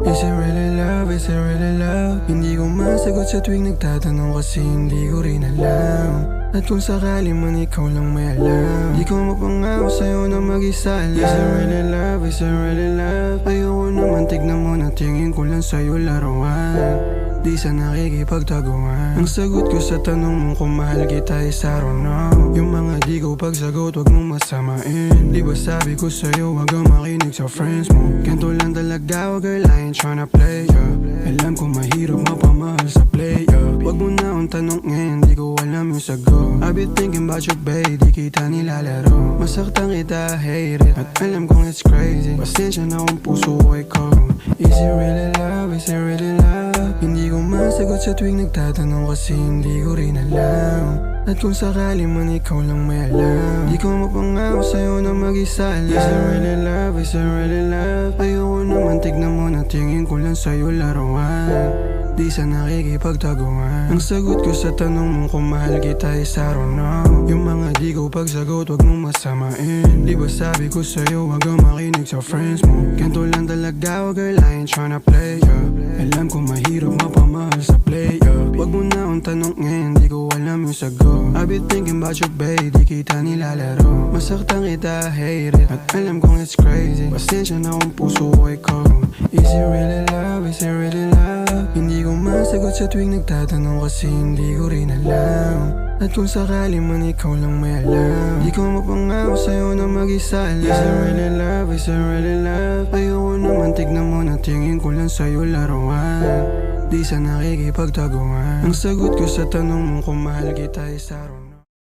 Is it really love? Is it really love? Hindi ko masagot sa tuwing nagtatanong kasi hindi ko rin alam. At kung sakali man ikaw lang may alam, di ko mapangako sa'yo na mag-isa lang. Is it really love? Is it really love? Ayoko naman tignan mo na tingin ko lang sa'yo laruan, di sa nakikipagtaguan. Ang sagot ko sa tanong mo kung mahal kita is I don't know. Yung mga di ko pagsagot wag mong masamain. Di ba sabi ko sa'yo wag kang makinig sa friends mo. Ganto lang talaga, oh girl, I ain't tryna play ya. Alam ko mahirap mapamahal sa play ya. Wag mo na akong tanongin, di ko alam yung sagot. I've been thinking about you babe, di kita nilalaro. Masaktan kita, hate it, at alam kong it's crazy. Pasensya na kung puso ko ikaw. Is it really love? Is it really love? Hindi ko masagot sa tuwing nagtatanong kasi hindi ko rin alam. At kung sakali man ikaw lang may alam, di ko mapangako sa'yo na mag-isa lang. Is it really love? Is it really love? Ayoko naman tignan mo na tingin ko lang sa'yo laruan, di sa nakikipagtaguan. Ang sagot ko sa tanong mo kung mahal kita is I don't know. Yung mga di ko pagsagot wag mong masamain. Di ba sabi ko sa'yo wag kang makinig sa friends mo. Ganto lang talaga, oh girl, I ain't tryna play ya. Alam ko mahirap mapamahal sa play ya. Wag mo na akong tanongin, di ko alam yung sagot. I've been thinking about you babe, di kita nilalaro. Masaktan kita, hate it, at alam kong it's crazy. Pasensya na kung puso ko ikaw. Is it really love? Is it really love? Hindi ko masagot sa tuwing nagtatanong kasi hindi ko rin alam. At kung sakali man ikaw lang may alam, di ko mapangako sa'yo na mag-isa lang. Is it really love? Is it really love? Ayoko naman tignan mo na tingin ko lang sa'yo laruan, di sa nakikipagtaguan. Ang sagot ko sa tanong mo kung mahal kita is I don't know.